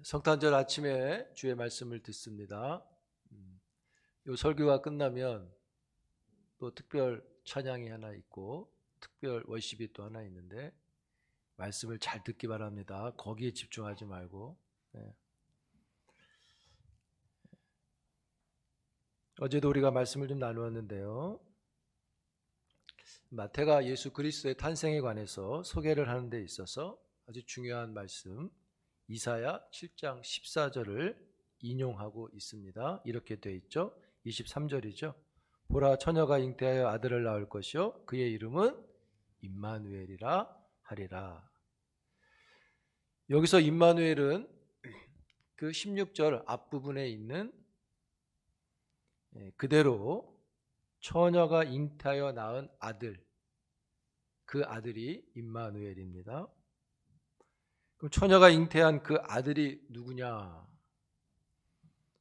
성탄절 아침에 주의 말씀을 듣습니다. 요 설교가 끝나면 또 특별 찬양이 하나 있고 특별 월십이 또 하나 있는데 말씀을 잘 듣기 바랍니다. 거기에 집중하지 말고. 어제도 우리가 말씀을 좀 나누었는데요. 마태가 예수 그리스도의 탄생에 관해서 소개를 하는 데 있어서 아주 중요한 말씀 이사야 7장 14절을 인용하고 있습니다. 이렇게 되어 있죠. 23절이죠. 보라 처녀가 잉태하여 아들을 낳을 것이요 그의 이름은 임마누엘이라 하리라. 여기서 임마누엘은 그 16절 앞부분에 있는 그대로 처녀가 잉태하여 낳은 아들, 그 아들이 임마누엘입니다. 그럼 처녀가 잉태한 그 아들이 누구냐?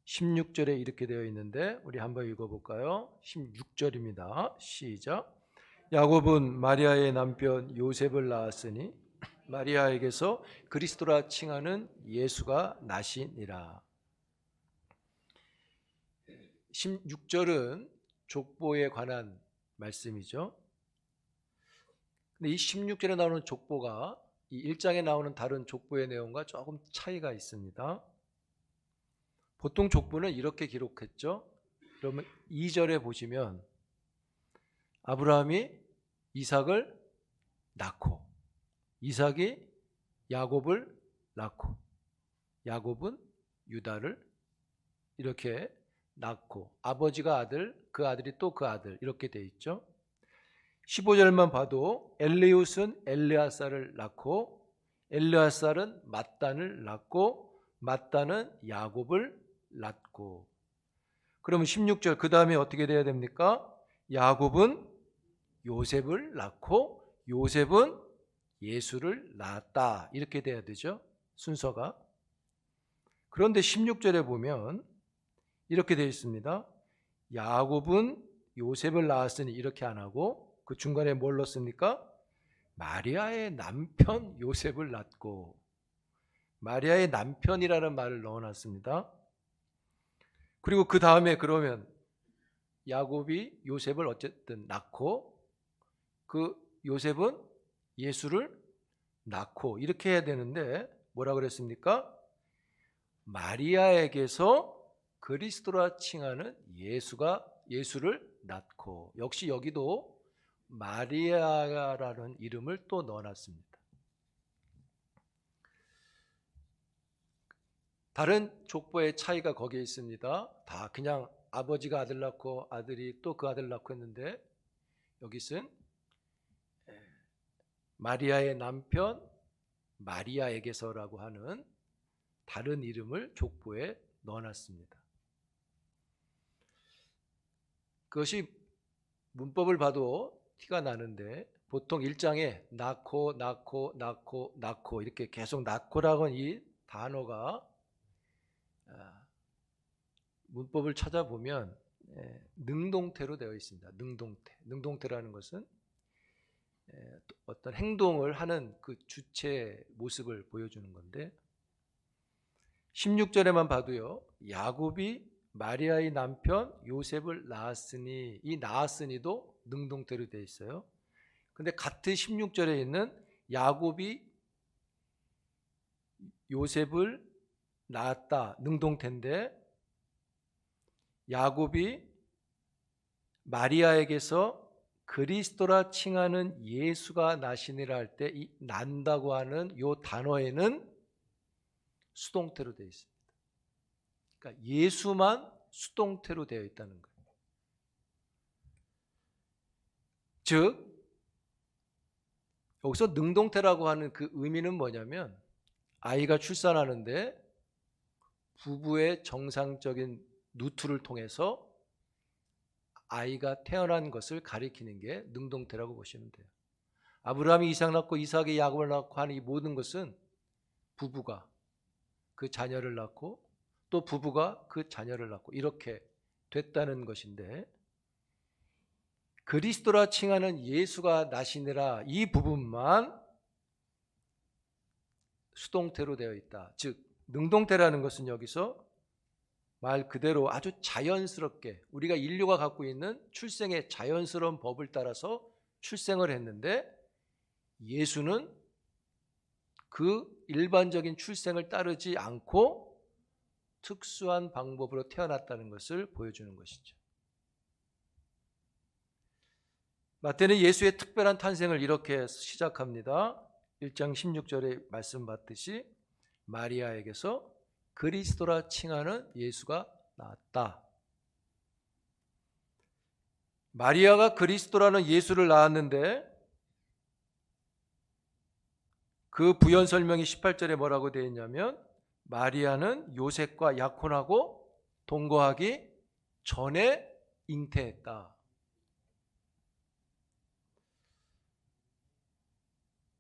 16절에 이렇게 되어 있는데 우리 한번 읽어볼까요? 16절입니다. 시작. 야곱은 마리아의 남편 요셉을 낳았으니 마리아에게서 그리스도라 칭하는 예수가 나시니라. 16절은 족보에 관한 말씀이죠. 근데 이 16절에 나오는 족보가 이 1장에 나오는 다른 족보의 내용과 조금 차이가 있습니다. 보통 족보는 이렇게 기록했죠. 그러면 2절에 보시면 아브라함이 이삭을 낳고 이삭이 야곱을 낳고 야곱은 유다를 이렇게 낳고 아버지가 아들, 그 아들이 또 그 아들 이렇게 돼 있죠. 15절만 봐도 엘리웃은 엘르아살을 낳고 엘르아살은 맏단을 낳고 맏단은 야곱을 낳고 그러면 16절 그 다음에 어떻게 돼야 됩니까? 야곱은 요셉을 낳고 요셉은 예수를 낳았다 이렇게 돼야 되죠. 순서가. 그런데 16절에 보면 이렇게 되어 있습니다. 야곱은 요셉을 낳았으니 이렇게 안 하고 그 중간에 뭘 넣습니까? 마리아의 남편 요셉을 낳고 마리아의 남편이라는 말을 넣어놨습니다. 그리고 그 다음에 그러면 야곱이 요셉을 어쨌든 낳고 그 요셉은 예수를 낳고 이렇게 해야 되는데 뭐라 그랬습니까? 마리아에게서 그리스도라 칭하는 예수를 낳고 역시 여기도 마리아라는 이름을 또 넣어놨습니다. 다른 족보의 차이가 거기에 있습니다. 다 그냥 아버지가 아들 낳고 아들이 또 그 아들 낳고 했는데 여기서는 마리아의 남편 마리아에게서라고 하는 다른 이름을 족보에 넣어놨습니다. 그것이 문법을 봐도 티가 나는데 보통 1장에 낳고 이렇게 계속 낳고라고 하는 이 단어가 문법을 찾아보면 능동태로 되어 있습니다. 능동태라는 것은 어떤 행동을 하는 그 주체의 모습을 보여주는 건데 16절에만 봐도요. 야곱이 마리아의 남편 요셉을 낳았으니 이 낳았으니도 능동태로 되어 있어요. 근데 같은 16절에 있는 야곱이 요셉을 낳았다 능동태인데 야곱이 마리아에게서 그리스도라 칭하는 예수가 나시니라 할 때 이 난다고 하는 이 단어에는 수동태로 되어 있습니다. 그러니까 예수만 수동태로 되어 있다는 거예요. 즉 여기서 능동태라고 하는 그 의미는 뭐냐면 아이가 출산하는데 부부의 정상적인 누트를 통해서 아이가 태어난 것을 가리키는 게 능동태라고 보시면 돼요. 아브라함이 이삭 낳고 이삭이 야곱을 낳고 하는 이 모든 것은 부부가 그 자녀를 낳고 또 부부가 그 자녀를 낳고 이렇게 됐다는 것인데 그리스도라 칭하는 예수가 나시니라 이 부분만 수동태로 되어 있다. 즉 능동태라는 것은 여기서 말 그대로 아주 자연스럽게 우리가 인류가 갖고 있는 출생의 자연스러운 법을 따라서 출생을 했는데, 예수는 그 일반적인 출생을 따르지 않고 특수한 방법으로 태어났다는 것을 보여주는 것이죠. 마태는 예수의 특별한 탄생을 이렇게 시작합니다. 1장 16절에 말씀 받듯이 마리아에게서 그리스도라 칭하는 예수가 나왔다. 마리아가 그리스도라는 예수를 낳았는데 그 부연 설명이 18절에 뭐라고 되어 있냐면, 마리아는 요셉과 약혼하고 동거하기 전에 잉태했다.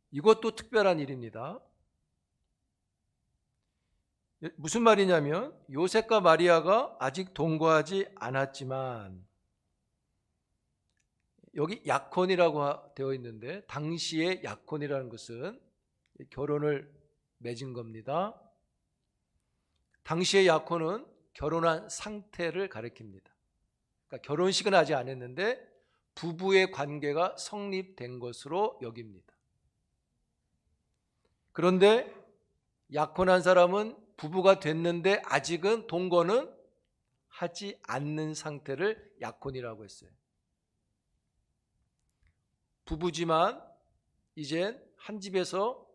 이것도 특별한 일입니다. 무슨 말이냐면, 요셉과 마리아가 아직 동거하지 않았지만, 여기 약혼이라고 되어 있는데 당시의 약혼이라는 것은 결혼을 맺은 겁니다. 당시의 약혼은 결혼한 상태를 가리킵니다. 그러니까 결혼식은 아직 안 했는데 부부의 관계가 성립된 것으로 여깁니다. 그런데 약혼한 사람은 부부가 됐는데 아직은 동거는 하지 않는 상태를 약혼이라고 했어요. 부부지만 이젠 한 집에서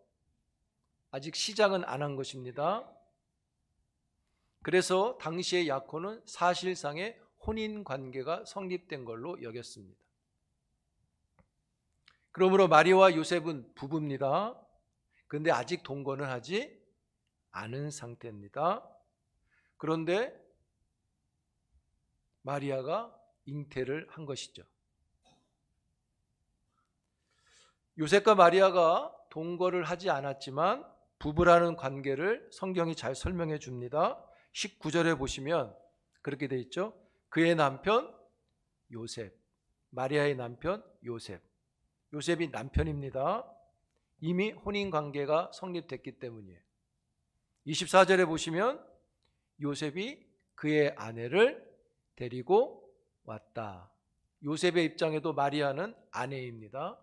아직 시작은 안 한 것입니다. 그래서 당시의 약혼은 사실상의 혼인 관계가 성립된 걸로 여겼습니다. 그러므로 마리아와 요셉은 부부입니다. 그런데 아직 동거는 하지 않은 상태입니다. 그런데 마리아가 잉태를 한 것이죠. 요셉과 마리아가 동거를 하지 않았지만 부부라는 관계를 성경이 잘 설명해 줍니다. 19절에 보시면 그렇게 돼 있죠. 그의 남편 요셉, 마리아의 남편 요셉. 요셉이 남편입니다. 이미 혼인 관계가 성립됐기 때문이에요. 24절에 보시면 요셉이 그의 아내를 데리고 왔다. 요셉의 입장에도 마리아는 아내입니다.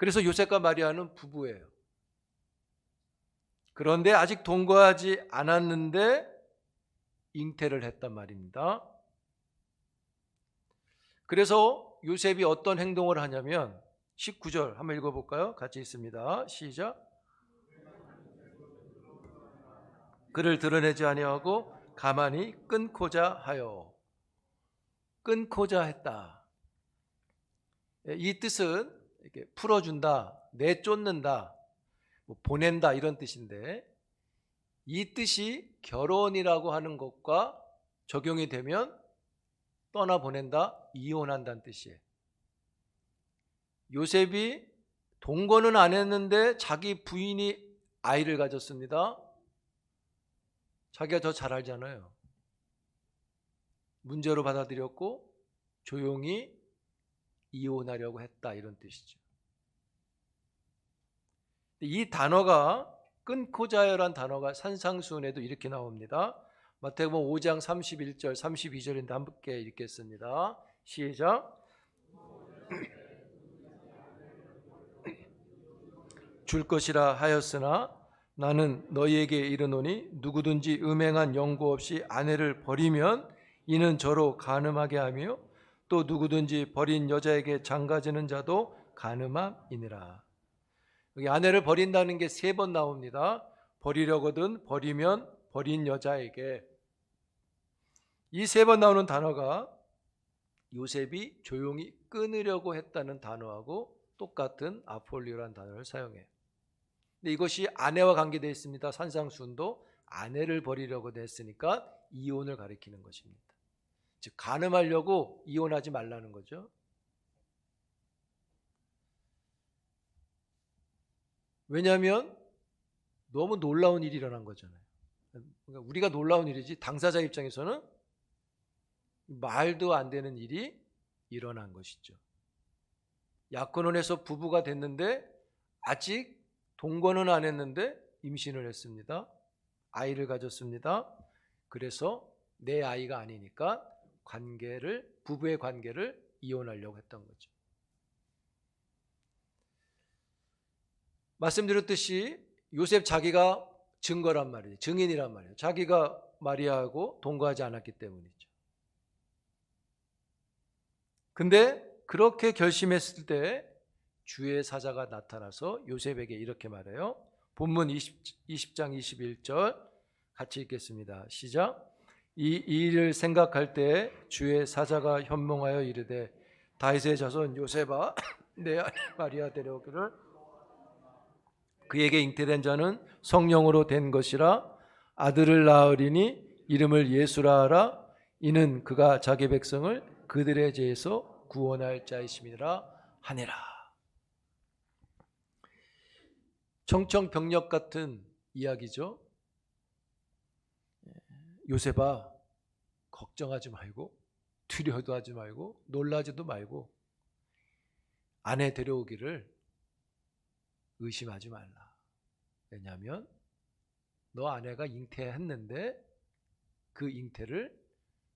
그래서 요셉과 마리아는 부부예요. 그런데 아직 동거하지 않았는데 잉태를 했단 말입니다. 그래서 요셉이 어떤 행동을 하냐면 19절 한번 읽어볼까요? 같이 있습니다. 시작. 그를 드러내지 아니하고 가만히 끊고자 하여. 끊고자 했다. 이 뜻은 이렇게 풀어준다, 내쫓는다, 보낸다 이런 뜻인데, 이 뜻이 결혼이라고 하는 것과 적용이 되면 떠나보낸다, 이혼한다는 뜻이에요. 요셉이 동거는 안 했는데 자기 부인이 아이를 가졌습니다. 자기가 더 잘 알잖아요. 문제로 받아들였고 조용히 이혼하려고 했다 이런 뜻이죠. 이 단어가 끊고자 하여란 단어가 산상수훈에도 이렇게 나옵니다. 마태복음 5장 31절 32절인데 함께 읽겠습니다. 시작. 줄 것이라 하였으나 나는 너희에게 이르노니 누구든지 음행한 연고 없이 아내를 버리면 이는 저로 간음하게 하며 또 누구든지 버린 여자에게 장가지는 자도 간음함이니라. 여기 아내를 버린다는 게 3번 나옵니다. 버리려거든, 버리면, 버린 여자에게. 이 3번 나오는 단어가 요셉이 조용히 끊으려고 했다는 단어하고 똑같은 아폴리오라는 단어를 사용해요. 근데 이것이 아내와 관계되어 있습니다. 산상수훈도 아내를 버리려고 했으니까 이혼을 가리키는 것입니다. 즉 간음하려고 이혼하지 말라는 거죠. 왜냐하면 너무 놀라운 일이 일어난 거잖아요. 그러니까 우리가 놀라운 일이지 당사자 입장에서는 말도 안 되는 일이 일어난 것이죠. 약혼을 해서 부부가 됐는데 아직 동거는 안 했는데 임신을 했습니다. 아이를 가졌습니다. 그래서 내 아이가 아니니까 부부의 관계를 이혼하려고 했던 거죠. 말씀드렸듯이 요셉 자기가 증거란 말이에요. 증인이란 말이에요. 자기가 마리아하고 동거하지 않았기 때문이죠. 근데 그렇게 결심했을 때 주의 사자가 나타나서 요셉에게 이렇게 말해요. 본문 20장 21절 같이 읽겠습니다. 시작. 이 일을 생각할 때 주의 사자가 현몽하여 이르되 다윗의 자손 요셉아 내 아내 마리아 데려오기를 그에게 잉태된 자는 성령으로 된 것이라 아들을 낳으리니 이름을 예수라 하라 이는 그가 자기 백성을 그들의 죄에서 구원할 자이심이라 하니라. 청천벽력 같은 이야기죠. 요셉아 걱정하지 말고 두려워도 하지 말고 놀라지도 말고 아내 데려오기를 의심하지 말라. 왜냐하면 너 아내가 잉태했는데 그 잉태를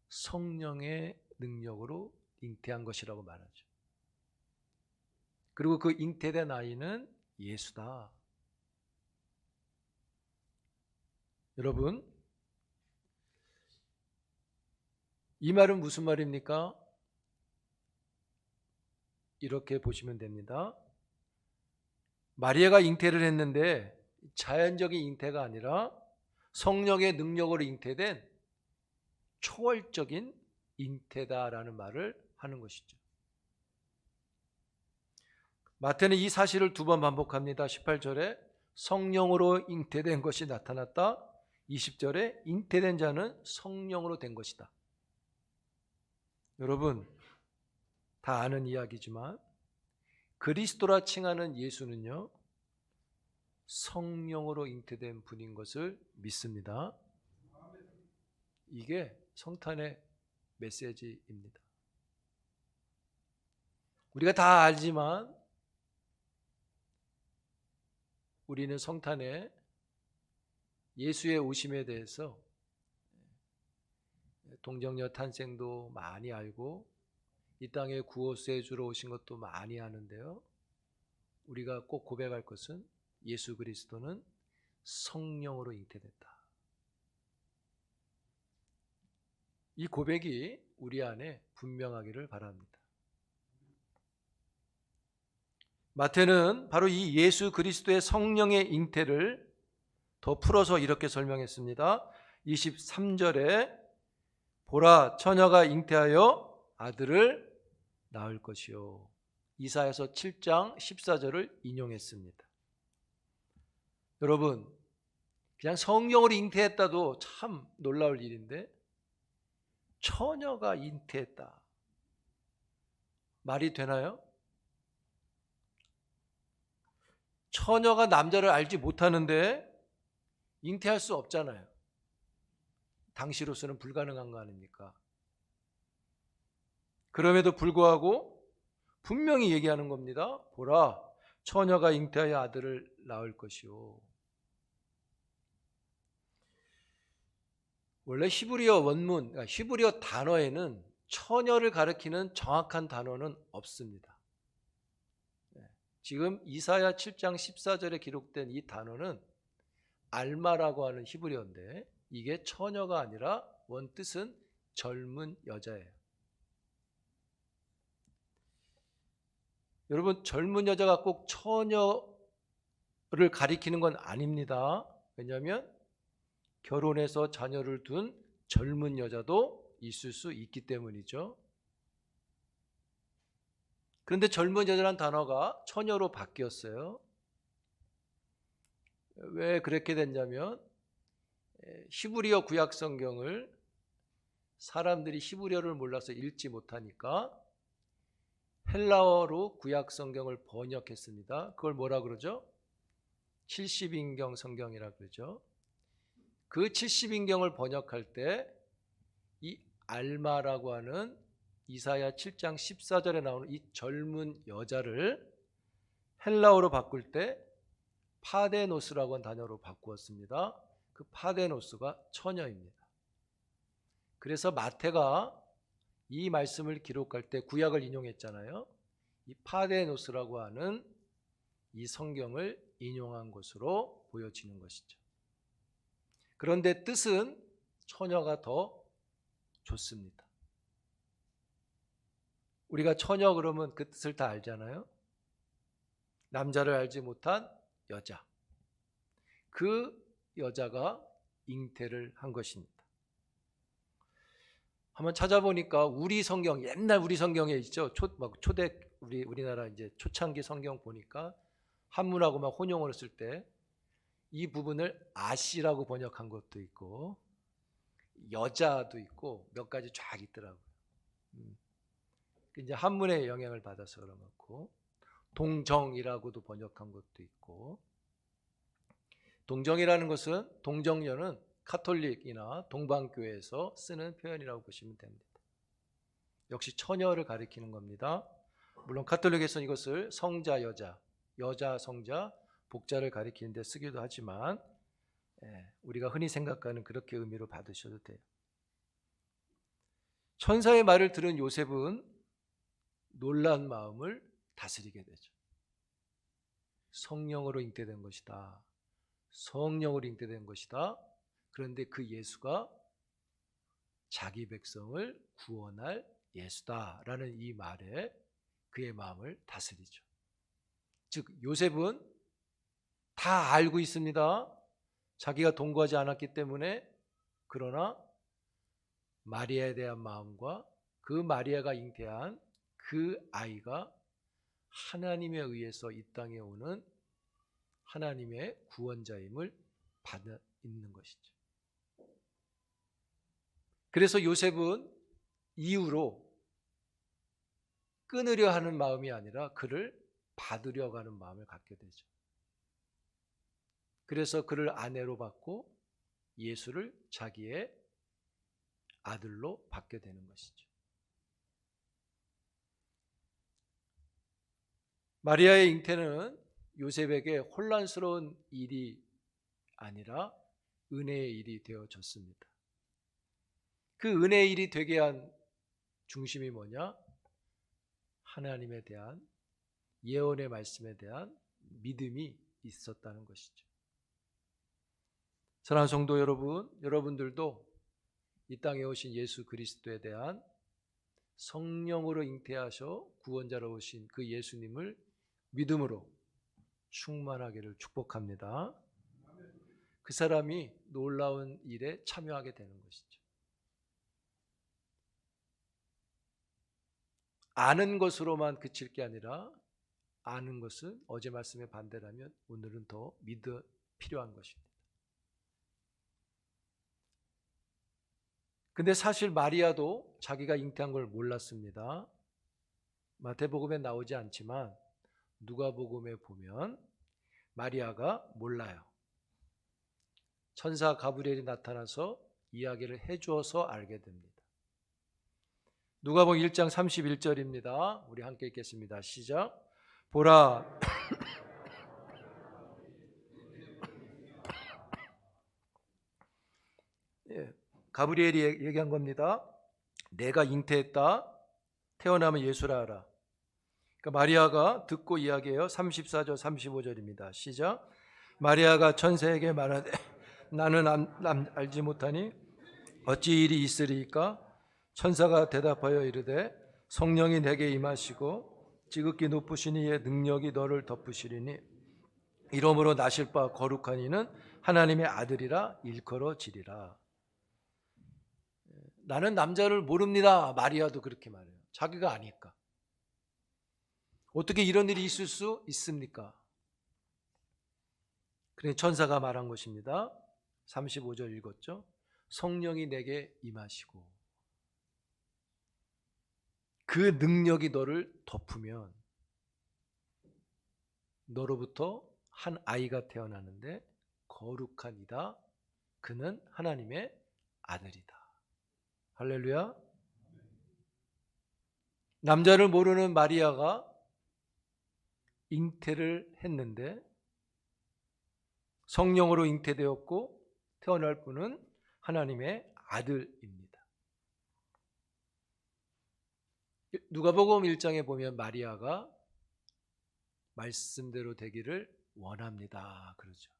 성령의 능력으로 잉태한 것이라고 말하죠. 그리고 그 잉태된 아이는 예수다. 여러분, 이 말은 무슨 말입니까? 이렇게 보시면 됩니다. 마리아가 잉태를 했는데 자연적인 잉태가 아니라 성령의 능력으로 잉태된 초월적인 잉태다라는 말을 하는 것이죠. 마태는 이 사실을 두 번 반복합니다. 18절에 성령으로 잉태된 것이 나타났다. 20절에 잉태된 자는 성령으로 된 것이다. 여러분 다 아는 이야기지만 그리스도라 칭하는 예수는요 성령으로 잉태된 분인 것을 믿습니다. 이게 성탄의 메시지입니다. 우리가 다 알지만 우리는 성탄에 예수의 오심에 대해서 동정녀 탄생도 많이 알고 이 땅에 구원세 주러 오신 것도 많이 아는데요. 우리가 꼭 고백할 것은 예수 그리스도는 성령으로 잉태됐다. 이 고백이 우리 안에 분명하기를 바랍니다. 마태는 바로 이 예수 그리스도의 성령의 잉태를 더 풀어서 이렇게 설명했습니다. 23절에 보라 처녀가 잉태하여 아들을 낳을 것이요. 이사야서 7장 14절을 인용했습니다. 여러분 그냥 성령으로 잉태했다도 참 놀라울 일인데 처녀가 잉태했다. 말이 되나요? 처녀가 남자를 알지 못하는데 잉태할 수 없잖아요. 당시로서는 불가능한 거 아닙니까? 그럼에도 불구하고 분명히 얘기하는 겁니다. 보라, 처녀가 잉태하여 아들을 낳을 것이요. 원래 히브리어 원문, 그러니까 히브리어 단어에는 처녀를 가리키는 정확한 단어는 없습니다. 지금 이사야 7장 14절에 기록된 이 단어는 알마라고 하는 히브리어인데 이게 처녀가 아니라 원뜻은 젊은 여자예요. 여러분 젊은 여자가 꼭 처녀를 가리키는 건 아닙니다. 왜냐하면 결혼해서 자녀를 둔 젊은 여자도 있을 수 있기 때문이죠. 그런데 젊은 여자라는 단어가 처녀로 바뀌었어요. 왜 그렇게 됐냐면 히브리어 구약 성경을 사람들이 히브리어를 몰라서 읽지 못하니까 헬라어로 구약 성경을 번역했습니다. 그걸 뭐라 그러죠? 70인경 성경이라 그러죠. 그 70인경을 번역할 때 이 알마라고 하는 이사야 7장 14절에 나오는 이 젊은 여자를 헬라어로 바꿀 때 파데노스라고 하는 단어로 바꾸었습니다. 그 파데노스가 처녀입니다. 그래서 마태가 이 말씀을 기록할 때 구약을 인용했잖아요. 이 파데노스라고 하는 이 성경을 인용한 것으로 보여지는 것이죠. 그런데 뜻은 처녀가 더 좋습니다. 우리가 처녀 그러면 그 뜻을 다 알잖아요. 남자를 알지 못한 여자. 그 여자가 잉태를 한 것입니다. 한번 찾아보니까 우리 성경, 옛날 우리 성경에 있죠. 초대 우리나라 이제 초창기 성경 보니까 한문하고 막 혼용을 했을 때 이 부분을 아씨라고 번역한 것도 있고 여자도 있고 몇 가지 쫙 있더라고요. 이제 한문의 영향을 받아서 그런 것 같고 동정이라고도 번역한 것도 있고 동정이라는 것은 동정녀는 카톨릭이나 동방교회에서 쓰는 표현이라고 보시면 됩니다. 역시 처녀를 가리키는 겁니다. 물론 카톨릭에서는 이것을 성자 여자, 여자 성자, 복자를 가리키는 데 쓰기도 하지만 우리가 흔히 생각하는 그렇게 의미로 받으셔도 돼요. 천사의 말을 들은 요셉은 놀란 마음을 다스리게 되죠. 성령으로 잉태된 것이다. 성령으로 잉태된 것이다. 그런데 그 예수가 자기 백성을 구원할 예수다라는 이 말에 그의 마음을 다스리죠. 즉 요셉은 다 알고 있습니다. 자기가 동거하지 않았기 때문에. 그러나 마리아에 대한 마음과 그 마리아가 잉태한 그 아이가 하나님에 의해서 이 땅에 오는 하나님의 구원자임을 받아 있는 것이죠. 그래서 요셉은 이후로 끊으려 하는 마음이 아니라 그를 받으려고 하는 마음을 갖게 되죠. 그래서 그를 아내로 받고 예수를 자기의 아들로 받게 되는 것이죠. 마리아의 잉태는 요셉에게 혼란스러운 일이 아니라 은혜의 일이 되어졌습니다. 그 은혜의 일이 되게 한 중심이 뭐냐? 하나님에 대한 예언의 말씀에 대한 믿음이 있었다는 것이죠. 사랑하는 성도 여러분, 여러분들도 이 땅에 오신 예수 그리스도에 대한 성령으로 잉태하셔 구원자로 오신 그 예수님을 믿음으로 충만하기를 축복합니다. 그 사람이 놀라운 일에 참여하게 되는 것이죠. 아는 것으로만 그칠 게 아니라 아는 것은 어제 말씀의 반대라면 오늘은 더 믿어 필요한 것입니다. 근데 사실 마리아도 자기가 잉태한 걸 몰랐습니다. 마태복음에 나오지 않지만 누가복음에 보면 마리아가 몰라요. 천사 가브리엘이 나타나서 이야기를 해주어서 알게 됩니다. 누가복음 1장 31절입니다. 우리 함께 읽겠습니다. 시작. 보라 가브리엘이 얘기한 겁니다. 내가 잉태했다. 태어나면 예수라 하라. 그러니까 마리아가 듣고 이야기해요. 34절 35절입니다. 시작. 마리아가 천사에게 말하되 나는 알지 못하니 어찌 일이 있으리이까? 천사가 대답하여 이르되 성령이 내게 임하시고 지극히 높으신 이의 능력이 너를 덮으시리니 이러므로 나실 바 거룩한 이는 하나님의 아들이라 일컬어지리라. 나는 남자를 모릅니다. 마리아도 그렇게 말해요. 자기가 아니까. 어떻게 이런 일이 있을 수 있습니까? 그래 천사가 말한 것입니다. 35절 읽었죠? 성령이 내게 임하시고 그 능력이 너를 덮으면 너로부터 한 아이가 태어나는데 거룩한 이다. 그는 하나님의 아들이다. 할렐루야. 남자를 모르는 마리아가 잉태를 했는데 성령으로 잉태되었고 태어날 분은 하나님의 아들입니다. 누가복음 1장에 보면 마리아가 말씀대로 되기를 원합니다. 그러죠.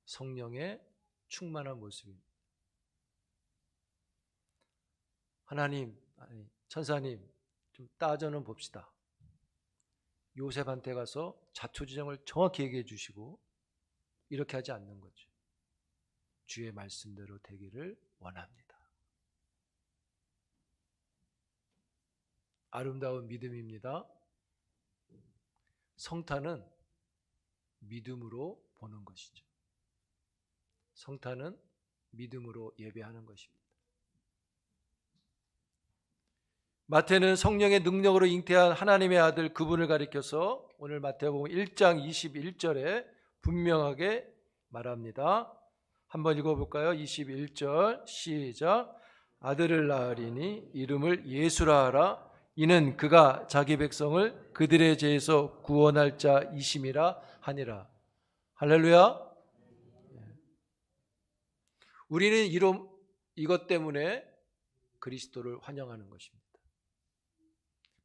성령의 충만한 모습입니다. 하나님, 천사님, 좀 따져는 봅시다. 요셉한테 가서 자초지정을 정확히 얘기해 주시고 이렇게 하지 않는 거죠. 주의 말씀대로 되기를 원합니다. 아름다운 믿음입니다. 성탄은 믿음으로 보는 것이죠. 성탄은 믿음으로 예배하는 것입니다. 마태는 성령의 능력으로 잉태한 하나님의 아들 그분을 가리켜서 오늘 마태복음 1장 21절에 분명하게 말합니다. 한번 읽어볼까요? 21절 시작. 아들을 낳으리니 이름을 예수라 하라. 이는 그가 자기 백성을 그들의 죄에서 구원할 자이심이라 하니라. 할렐루야. 우리는 이것 때문에 그리스도를 환영하는 것입니다.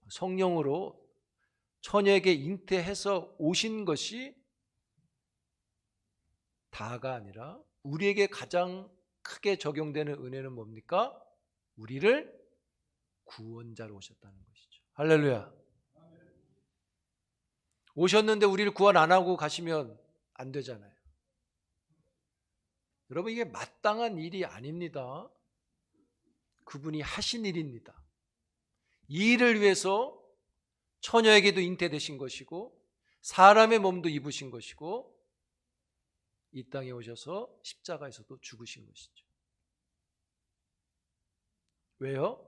성령으로 처녀에게 잉태해서 오신 것이 다가 아니라 우리에게 가장 크게 적용되는 은혜는 뭡니까? 우리를 구원자로 오셨다는 것이죠. 할렐루야. 오셨는데 우리를 구원 안 하고 가시면 안 되잖아요. 여러분, 이게 마땅한 일이 아닙니다. 그분이 하신 일입니다. 이 일을 위해서 처녀에게도 잉태되신 것이고 사람의 몸도 입으신 것이고 이 땅에 오셔서 십자가에서도 죽으신 것이죠. 왜요?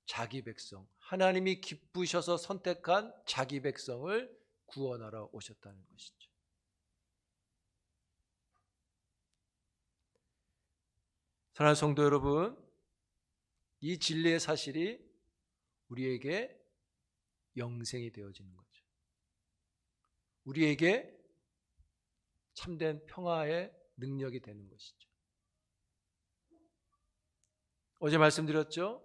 자기 백성, 하나님이 기쁘셔서 선택한 자기 백성을 구원하러 오셨다는 것이죠. 사랑하는 성도 여러분, 이 진리의 사실이 우리에게 영생이 되어지는 거죠. 우리에게 참된 평화의 능력이 되는 것이죠. 어제 말씀드렸죠?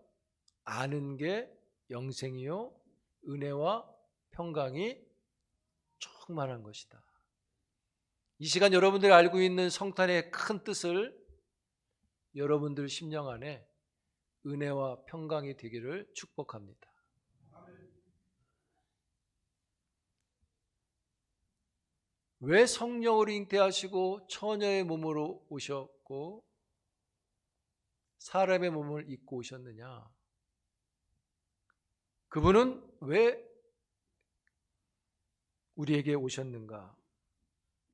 아는 게 영생이요 은혜와 평강이 충만한 것이다. 이 시간 여러분들이 알고 있는 성탄의 큰 뜻을 여러분들 심령 안에 은혜와 평강이 되기를 축복합니다. 왜 성령으로 잉태하시고 처녀의 몸으로 오셨고 사람의 몸을 입고 오셨느냐? 그분은 왜 우리에게 오셨는가?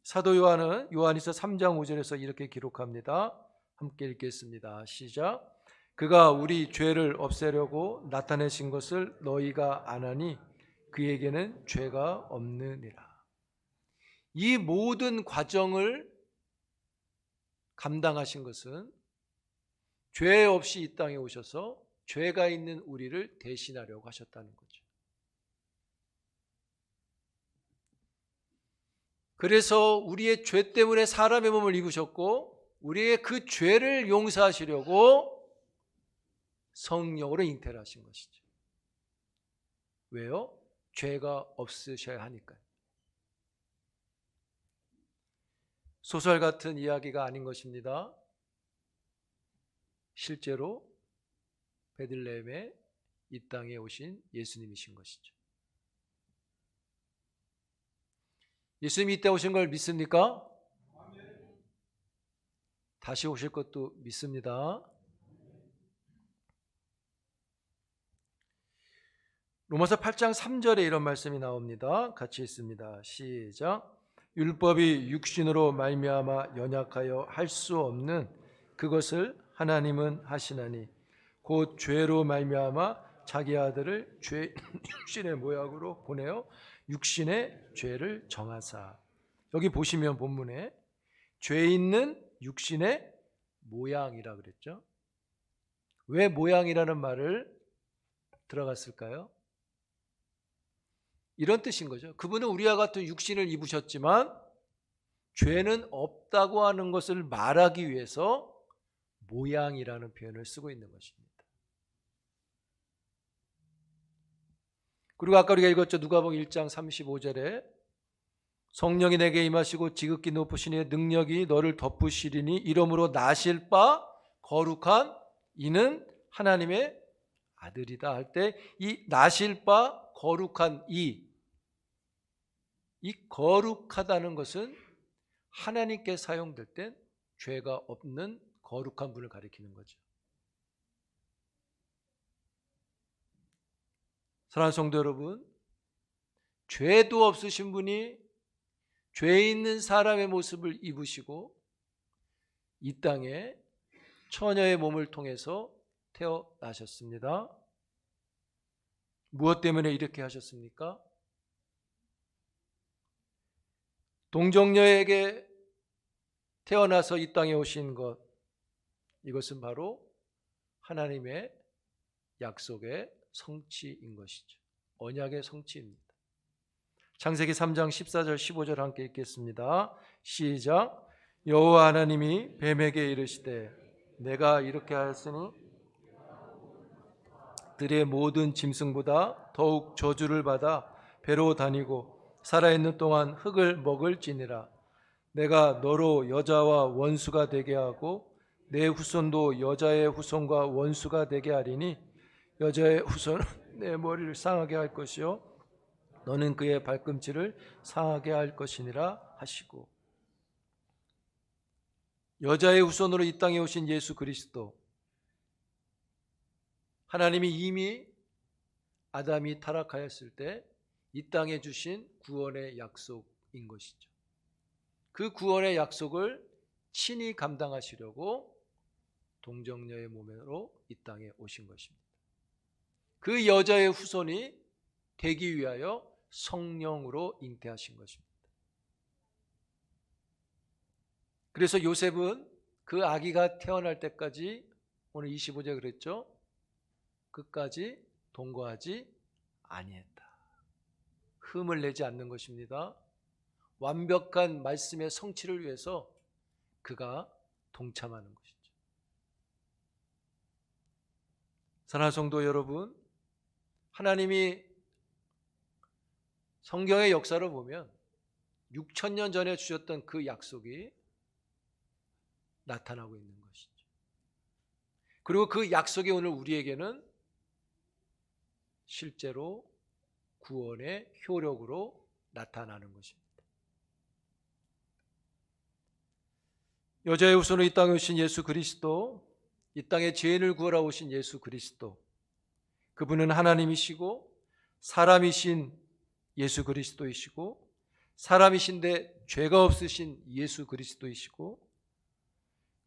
사도 요한은 요한일서 3장 5절에서 이렇게 기록합니다. 함께 읽겠습니다. 시작. 그가 우리 죄를 없애려고 나타내신 것을 너희가 아나니 그에게는 죄가 없느니라. 이 모든 과정을 감당하신 것은 죄 없이 이 땅에 오셔서 죄가 있는 우리를 대신하려고 하셨다는 거죠. 그래서 우리의 죄 때문에 사람의 몸을 입으셨고 우리의 그 죄를 용서하시려고 성령으로 잉태를 하신 것이죠. 왜요? 죄가 없으셔야 하니까요. 소설 같은 이야기가 아닌 것입니다. 실제로 베들레헴에 이 땅에 오신 예수님이신 것이죠. 예수님이 이때 오신 걸 믿습니까? 다시 오실 것도 믿습니다. 로마서 8장 3절에 이런 말씀이 나옵니다. 같이 읽습니다. 시작. 율법이 육신으로 말미암아 연약하여 할 수 없는 그것을 하나님은 하시나니 곧 죄로 말미암아 자기 아들을 죄 육신의 모양으로 보내어 육신의 죄를 정하사. 여기 보시면 본문에 죄 있는 육신의 모양이라 그랬죠. 왜 모양이라는 말을 들어갔을까요? 이런 뜻인 거죠. 그분은 우리와 같은 육신을 입으셨지만 죄는 없다고 하는 것을 말하기 위해서 모양이라는 표현을 쓰고 있는 것입니다. 그리고 아까 우리가 읽었죠. 누가복음 1장 35절에 성령이 내게 임하시고 지극히 높으신 이의 능력이 너를 덮으시리니 이러므로 나실 바 거룩한 이는 하나님의 아들이다 할 때 이 나실 바 거룩한 이 거룩하다는 것은 하나님께 사용될 땐 죄가 없는 거룩한 분을 가리키는 거죠. 사랑하는 성도 여러분, 죄도 없으신 분이 죄 있는 사람의 모습을 입으시고 이 땅에 처녀의 몸을 통해서 태어나셨습니다. 무엇 때문에 이렇게 하셨습니까? 동정녀에게 태어나서 이 땅에 오신 것, 이것은 바로 하나님의 약속의 성취인 것이죠. 언약의 성취입니다. 창세기 3장 14절 15절 함께 읽겠습니다. 시작. 여호와 하나님이 뱀에게 이르시되 내가 이렇게 하였으니 들의 모든 짐승보다 더욱 저주를 받아 배로 다니고 살아있는 동안 흙을 먹을지니라. 내가 너로 여자와 원수가 되게 하고 내 후손도 여자의 후손과 원수가 되게 하리니 여자의 후손은 내 머리를 상하게 할 것이요 너는 그의 발꿈치를 상하게 할 것이니라 하시고, 여자의 후손으로 이 땅에 오신 예수 그리스도, 하나님이 이미 아담이 타락하였을 때 이 땅에 주신 구원의 약속인 것이죠. 그 구원의 약속을 친히 감당하시려고 동정녀의 몸으로 이 땅에 오신 것입니다. 그 여자의 후손이 되기 위하여 성령으로 잉태하신 것입니다. 그래서 요셉은 그 아기가 태어날 때까지, 오늘 25절 그랬죠? 끝까지 동거하지 아니했다. 흠을 내지 않는 것입니다. 완벽한 말씀의 성취를 위해서 그가 동참하는 것이죠. 사랑하는 성도 여러분, 하나님이 성경의 역사를 보면 6,000년 전에 주셨던 그 약속이 나타나고 있는 것이죠. 그리고 그 약속이 오늘 우리에게는 실제로 구원의 효력으로 나타나는 것입니다. 여자의 후손으로 이 땅에 오신 예수 그리스도, 이 땅에 죄인을 구하러 오신 예수 그리스도, 그분은 하나님이시고 사람이신 예수 그리스도이시고 사람이신데 죄가 없으신 예수 그리스도이시고,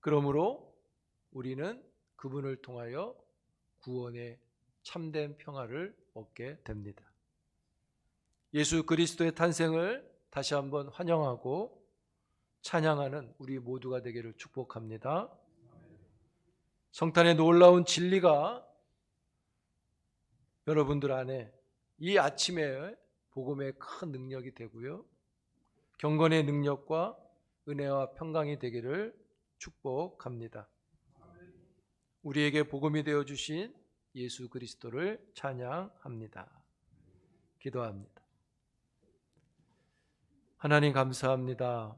그러므로 우리는 그분을 통하여 구원의 참된 평화를 얻게 됩니다. 예수 그리스도의 탄생을 다시 한번 환영하고 찬양하는 우리 모두가 되기를 축복합니다. 성탄의 놀라운 진리가 여러분들 안에 이 아침에 복음의 큰 능력이 되고요, 경건의 능력과 은혜와 평강이 되기를 축복합니다. 우리에게 복음이 되어주신 예수 그리스도를 찬양합니다. 기도합니다. 하나님 감사합니다.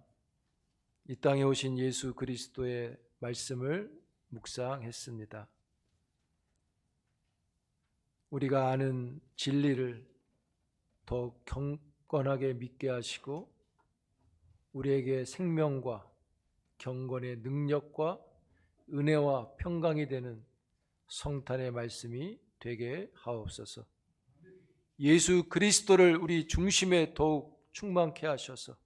이 땅에 오신 예수 그리스도의 말씀을 묵상했습니다. 우리가 아는 진리를 더 경건하게 믿게 하시고 우리에게 생명과 경건의 능력과 은혜와 평강이 되는 성탄의 말씀이 되게 하옵소서. 예수 그리스도를 우리 중심에 더욱 충만케 하셔서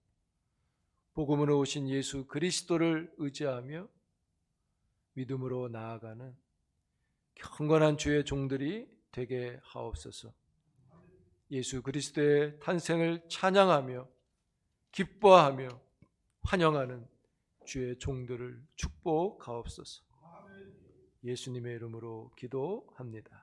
복음으로 오신 예수 그리스도를 의지하며 믿음으로 나아가는 경건한 주의 종들이 되게 하옵소서. 예수 그리스도의 탄생을 찬양하며 기뻐하며 환영하는 주의 종들을 축복하옵소서. 예수님의 이름으로 기도합니다.